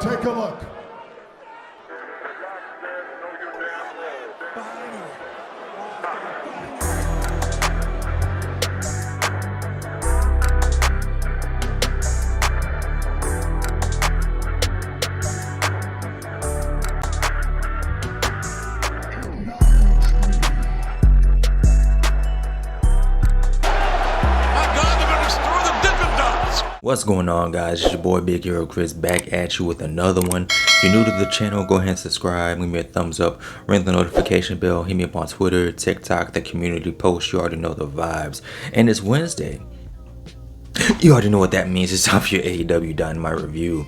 Take a look. What's going on, guys? It's your boy Big Hero Chris back at you with another one. If you're new to the channel, go ahead and subscribe, leave me a thumbs up, ring the notification bell, hit me up on Twitter, TikTok, the community post. You already know the vibes. And it's Wednesday. You already know what that means. It's time for your AEW Dynamite review.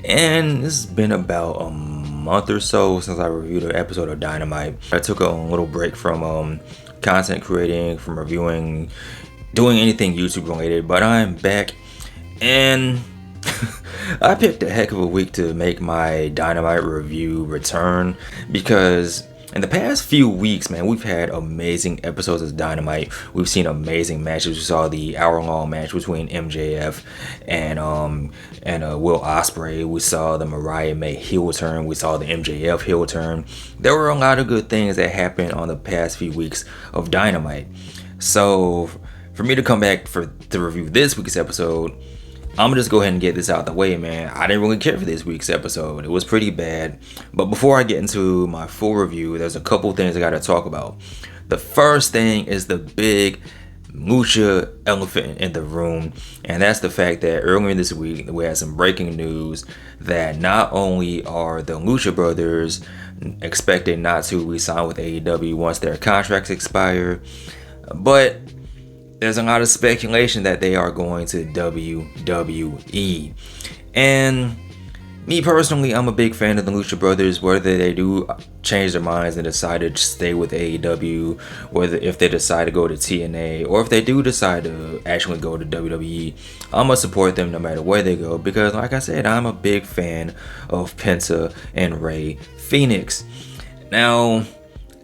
And this has been about a month or so since I reviewed an episode of Dynamite. I took a little break from content creating, from reviewing, doing anything YouTube related, but I'm back. And I picked a heck of a week to make my Dynamite review return, because in the past few weeks, man, we've had amazing episodes of Dynamite. We've seen amazing matches. We saw the hour-long match between MJF and Will Ospreay. We saw the Mariah May heel turn. We saw the MJF heel turn. There were a lot of good things that happened on the past few weeks of Dynamite. So for me to come back to review this week's episode, I'm gonna just go ahead and get this out the way, man. I didn't really care for this week's episode. It was pretty bad. But before I get into my full review, there's a couple things I gotta talk about. The first thing is the big lucha elephant in the room, and that's the fact that earlier this week we had some breaking news that not only are the Lucha Brothers expected not to re-sign with AEW once their contracts expire, but there's a lot of speculation that they are going to WWE. And me personally, I'm a big fan of the Lucha Brothers. Whether they do change their minds and decide to stay with AEW, whether if they decide to go to TNA, or if they do decide to actually go to WWE, I'm going to support them no matter where they go, because like I said, I'm a big fan of Penta and Rey Fenix. Now,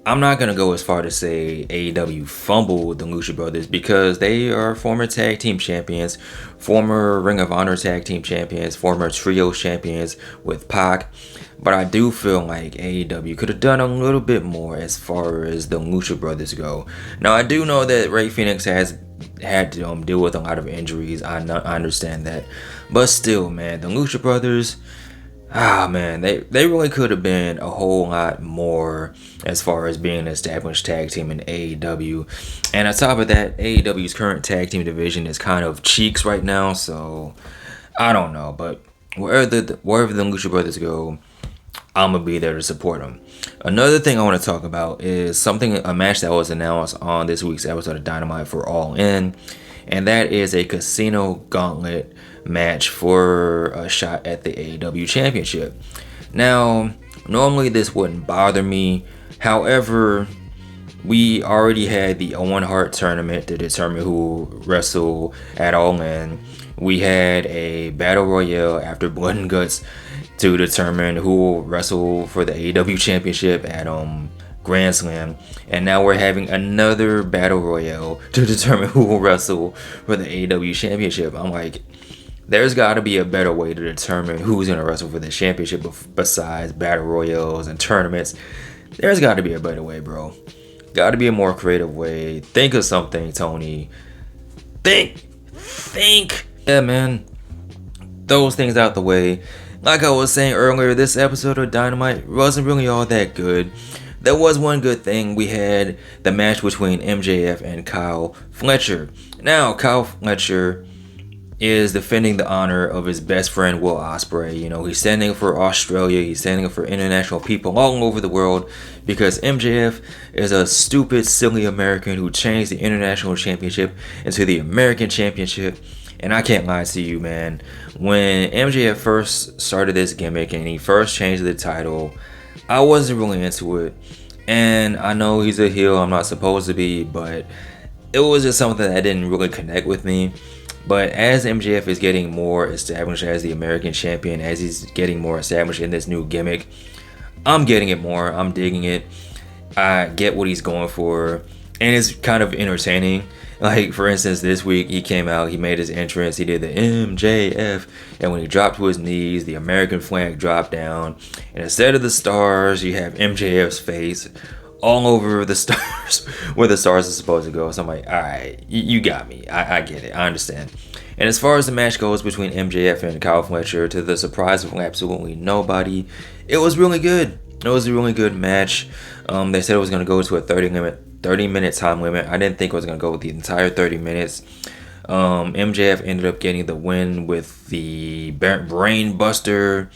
I'm not going to go as far to say AEW fumbled the Lucha Brothers, because they are former tag team champions, former Ring of Honor tag team champions, former trio champions with Pac. But I do feel like AEW could have done a little bit more as far as the Lucha Brothers go. Now, I do know that Rey Fenix has had to deal with a lot of injuries. I understand that. But still, man, the Lucha Brothers, man, they really could have been a whole lot more as far as being an established tag team in AEW. And on top of that, AEW's current tag team division is kind of cheeks right now, so I don't know. But wherever the Lucha Brothers go, I'm going to be there to support them. Another thing I want to talk about is a match that was announced on this week's episode of Dynamite for All In, and that is a Casino Gauntlet match for a shot at the AEW Championship. Now, normally this wouldn't bother me. However, we already had the Owen Hart tournament to determine who will wrestle at All In. We had a Battle Royale after Blood and Guts to determine who will wrestle for the AEW Championship at Grand Slam, and now we're having another Battle Royale to determine who will wrestle for the AEW Championship. I'm like, there's got to be a better way to determine who's going to wrestle for the championship besides Battle Royales and tournaments. There's got to be a better way, bro. Got to be a more creative way. Think of something, Tony. Think. Yeah, man. Those things out the way. Like I was saying earlier, this episode of Dynamite wasn't really all that good. There was one good thing. We had the match between MJF and Kyle Fletcher. Now, Kyle Fletcher is defending the honor of his best friend Will Ospreay. You know, he's standing for Australia, he's standing for international people all over the world, because MJF is a stupid, silly American who changed the international championship into the American championship. And I can't lie to you, man, when MJF first started this gimmick and he first changed the title, I wasn't really into it. And I know he's a heel, I'm not supposed to be, but it was just something that didn't really connect with me. But as MJF is getting more established as the American champion, as he's getting more established in this new gimmick, I'm getting it more. I'm digging it. I get what he's going for, and it's kind of entertaining. Like, for instance, this week he came out, he made his entrance, he did the MJF, and when he dropped to his knees, the American flag dropped down, and instead of the stars, you have MJF's face all over the stars where the stars are supposed to go. So I'm like, all right, you got me. I get it. I understand. And as far as the match goes between MJF and Kyle Fletcher, to the surprise of absolutely nobody, it was really good. It was a really good match. They said it was going to go to a 30-minute time limit. I didn't think it was going to go with the entire 30 minutes. MJF ended up getting the win with the brain buster.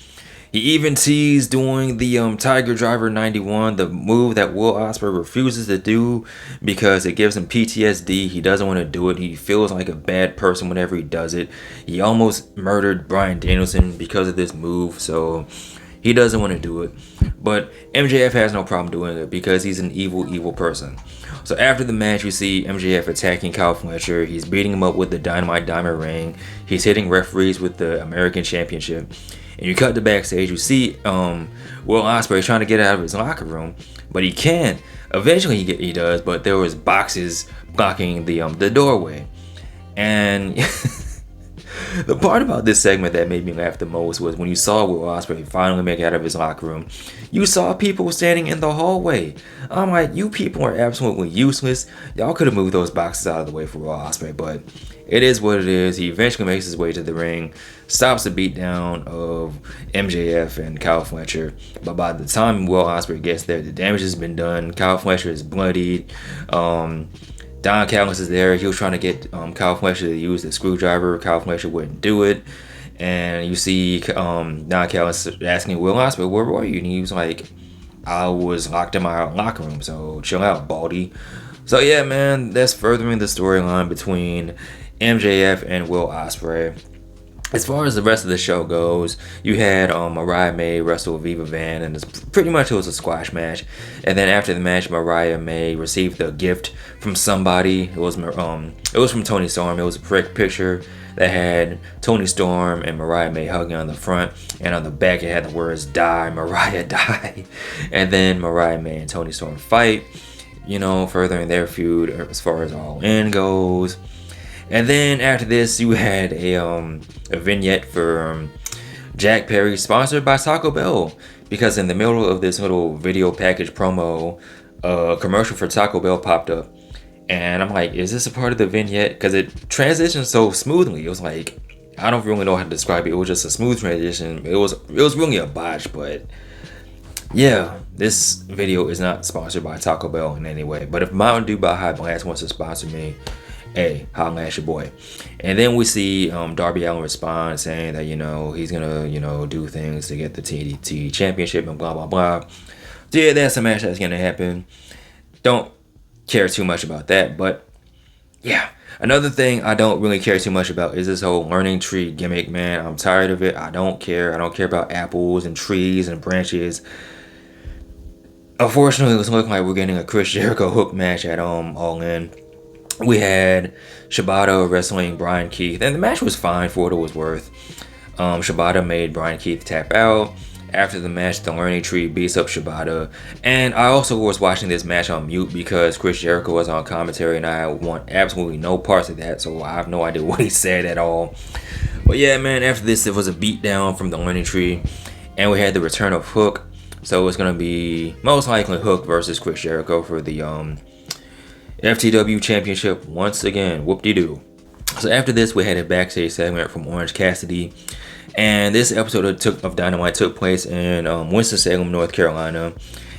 He even teased doing the Tiger Driver 91, the move that Will Ospreay refuses to do because it gives him PTSD. He doesn't want to do it. He feels like a bad person whenever he does it. He almost murdered Bryan Danielson because of this move, so he doesn't want to do it. But MJF has no problem doing it because he's an evil person. So after the match, you see MJF attacking Kyle Fletcher. He's beating him up with the Dynamite Diamond Ring. He's hitting referees with the American Championship. And you cut to backstage, you see Will Ospreay trying to get out of his locker room, but he can't. Eventually he does, but there was boxes blocking the doorway. And the part about this segment that made me laugh the most was when you saw Will Ospreay finally make it out of his locker room, you saw people standing in the hallway. I'm like, you people are absolutely useless. Y'all could have moved those boxes out of the way for Will Ospreay, but it is what it is. He eventually makes his way to the ring, stops the beatdown of MJF and Kyle Fletcher. But by the time Will Ospreay gets there, the damage has been done. Kyle Fletcher is bloodied. Don Callis is there. He was trying to get Kyle Fletcher to use the screwdriver. Kyle Fletcher wouldn't do it. And you see Don Callis asking Will Ospreay, where were you? And he was like, I was locked in my locker room, so chill out, Baldy. So yeah, man, that's furthering the storyline between MJF and Will Ospreay. As far as the rest of the show goes, you had Mariah May wrestle Viva Van, and it was a squash match. And then after the match, Mariah May received a gift from somebody. It was from Toni Storm. It was a picture that had Toni Storm and Mariah May hugging on the front, and on the back it had the words "Die, Mariah, die." And then Mariah May and Toni Storm fight, furthering their feud as far as All In goes. And then after this, you had a vignette for Jack Perry, sponsored by Taco Bell, because in the middle of this little video package promo, a commercial for Taco Bell popped up, and I'm like, is this a part of the vignette? Because it transitioned so smoothly. It was like, I don't really know how to describe it. It was just a smooth transition. It was really a botch, but yeah, this video is not sponsored by Taco Bell in any way. But if Mountain Dew Baja Blast wants to sponsor me, hey, holla at your boy. And then we see Darby Allin respond saying that, he's gonna, do things to get the TNT championship and blah, blah, blah. So yeah, that's a match that's gonna happen. Don't care too much about that, but yeah. Another thing I don't really care too much about is this whole learning tree gimmick, man. I'm tired of it. I don't care. I don't care about apples and trees and branches. Unfortunately, it's looking like we're getting a Chris Jericho hook match at All In. We had Shibata wrestling Brian Keith, and the match was fine for what it was worth. Shibata made Brian Keith tap out. After the match, the Learning Tree beats up Shibata. And I also was watching this match on mute because Chris Jericho was on commentary, and I want absolutely no parts of that, so I have no idea what he said at all. But yeah, man, after this, it was a beatdown from the Learning Tree, and we had the return of Hook. So it's going to be most likely Hook versus Chris Jericho for the FTW Championship once again. Whoop-de-doo. So after this, we had a backstage segment from Orange Cassidy. And this episode of Dynamite took place in Winston-Salem, North Carolina.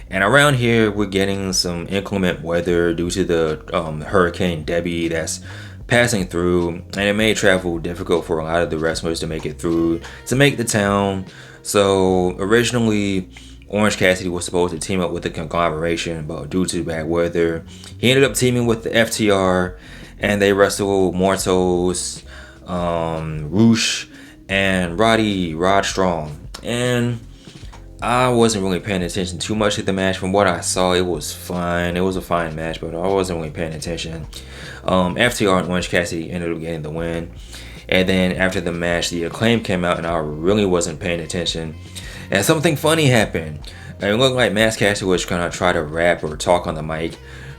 And around here, we're getting some inclement weather due to the Hurricane Debbie that's passing through. And it made travel difficult for a lot of the wrestlers to make it through, to make the town. So originally, Orange Cassidy was supposed to team up with the Conglomeration, but due to bad weather, he ended up teaming with the FTR, and they wrestled Mortos, Roosh, and Rod Strong. And I wasn't really paying attention too much to the match. From what I saw, it was fine. It was a fine match, but I wasn't really paying attention. FTR and Orange Cassidy ended up getting the win. And then after the match, the Acclaim came out, and I really wasn't paying attention. And something funny happened. It looked like Max Caster was going to try to rap or talk on the mic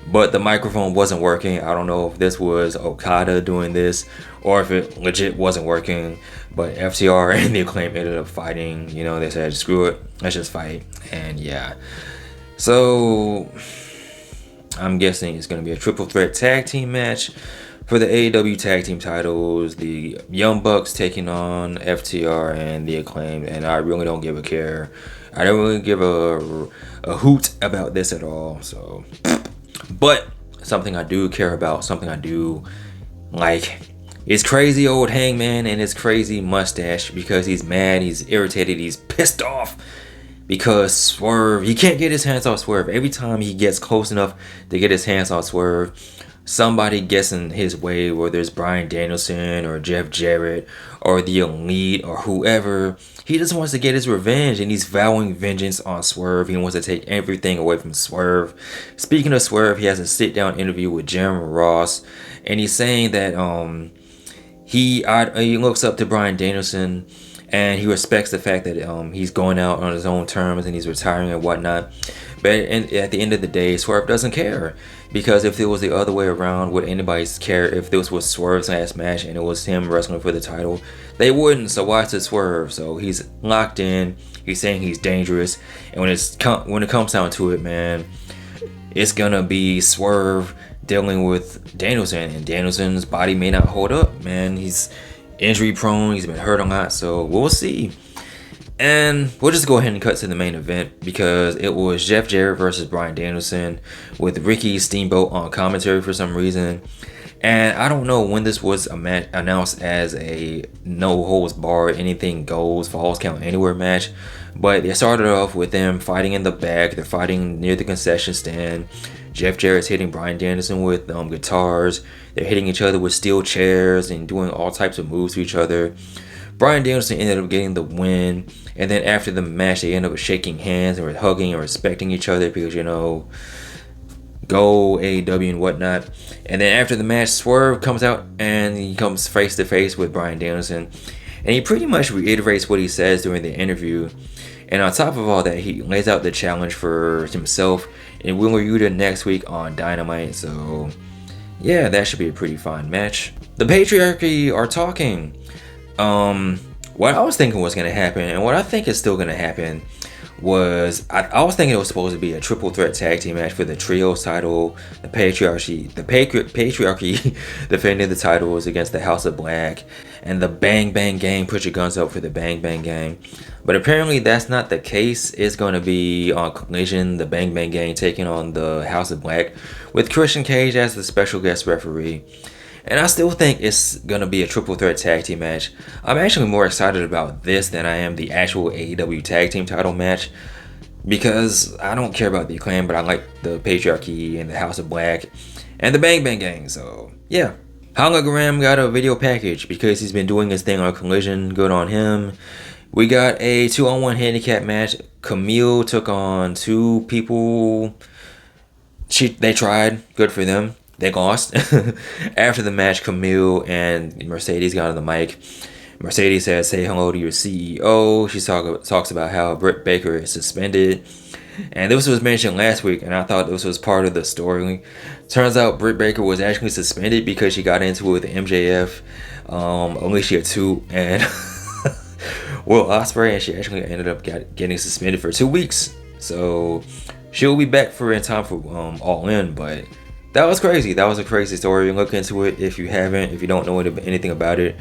but the microphone wasn't working. I don't know if this was Okada doing this or if it legit wasn't working. But FTR and the Acclaim ended up fighting. You know, they said, screw it, let's just fight. And yeah. So I'm guessing it's going to be a triple threat tag team match for the AEW tag team titles. The Young Bucks taking on FTR and the Acclaim. And I really don't give a care. I don't really give a hoot about this at all. So, but something I do care about, something I do like, is crazy old Hangman and his crazy mustache, because he's mad, he's irritated, he's pissed off because Swerve, he can't get his hands on Swerve. Every time he gets close enough to get his hands on Swerve, somebody gets in his way, whether it's Bryan Danielson or Jeff Jarrett or the Elite or whoever. He just wants to get his revenge, and he's vowing vengeance on Swerve. He wants to take everything away from Swerve. Speaking of Swerve, he has a sit-down interview with Jim Ross, and he's saying that he looks up to Bryan Danielson, and he respects the fact that he's going out on his own terms and he's retiring and whatnot. But at the end of the day, Swerve doesn't care. Because if it was the other way around, would anybody care if this was Swerve's last match and it was him wrestling for the title? They wouldn't. So why is it Swerve? So he's locked in. He's saying he's dangerous. And when it comes down to it, man, it's gonna be Swerve dealing with Danielson, and Danielson's body may not hold up, man. He's injury prone. He's been hurt a lot. So we'll see. And we'll just go ahead and cut to the main event, because it was Jeff Jarrett versus Bryan Danielson with Ricky Steamboat on commentary for some reason. And I don't know when this was announced as a no holds barred, anything goes, falls count anywhere match. But they started off with them fighting in the back. They're fighting near the concession stand. Jeff Jarrett's hitting Bryan Danielson with guitars. They're hitting each other with steel chairs and doing all types of moves to each other. Bryan Danielson ended up getting the win. And then after the match, they ended up shaking hands and hugging and respecting each other, because, you know, go AEW and whatnot. And then after the match, Swerve comes out and he comes face to face with Bryan Danielson. And he pretty much reiterates what he says during the interview. And on top of all that, he lays out the challenge for himself and Will Yuta next week on Dynamite. So yeah, that should be a pretty fun match. The Patriarchy are talking. What I was thinking was going to happen, and what I think is still going to happen, was I was thinking it was supposed to be a triple threat tag team match for the trios title. The Patriarchy defending the titles against the House of Black, and the Bang Bang Gang put your guns up for the Bang Bang Gang. But apparently that's not the case. It's going to be on Collision, the Bang Bang Gang taking on the House of Black with Christian Cage as the special guest referee. And I still think it's going to be a triple threat tag team match. I'm actually more excited about this than I am the actual AEW tag team title match, because I don't care about the Acclaim, but I like the Patriarchy and the House of Black and the Bang Bang Gang. So yeah, Hologram got a video package because he's been doing his thing on Collision. Good on him. We got a 2-on-1 handicap match. Camille took on two people. They tried. Good for them. They lost. After the match, Camille and Mercedes got on the mic. Mercedes says, "Say hello to your CEO." She talks about how Britt Baker is suspended. And this was mentioned last week, and I thought this was part of the story. Turns out Britt Baker was actually suspended because she got into it with MJF, Alicia 2, and Will Ospreay, and she actually ended up getting suspended for 2 weeks. So she'll be back in time for All In, but that was crazy. That was a crazy story. Look into it if you haven't. If you don't know anything about it,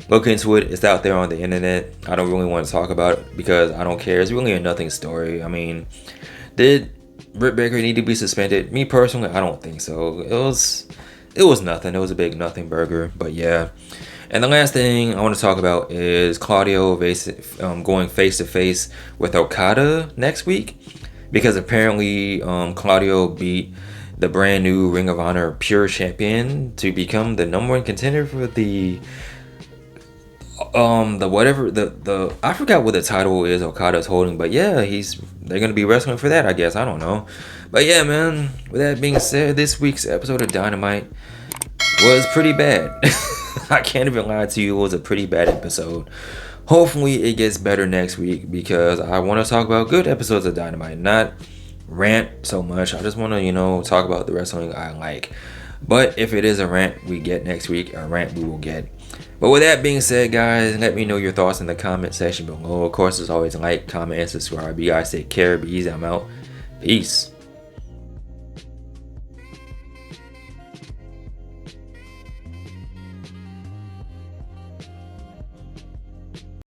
look into it. It's out there on the internet. I don't really want to talk about it because I don't care. It's really a nothing story. I mean, did Britt Baker need to be suspended? Me personally, I don't think so. It was nothing. It was a big nothing burger. But yeah. And the last thing I want to talk about is Claudio going face to face with Okada next week, because apparently Claudio beat the brand new Ring of Honor Pure Champion to become the #1 contender for the I forgot what the title is Okada's holding, but yeah, they're gonna be wrestling for that, I guess. I don't know. But yeah, man, with that being said, this week's episode of Dynamite was pretty bad. I can't even lie to you, it was a pretty bad episode. Hopefully it gets better next week, because I want to talk about good episodes of Dynamite, not rant so much. I just want to, talk about the wrestling I like. But if it is a rant we get next week, a rant we will get. But with that being said, guys, let me know your thoughts in the comment section below. Of course, as always, like, comment, and subscribe. You guys take care. Be easy. I'm out. Peace.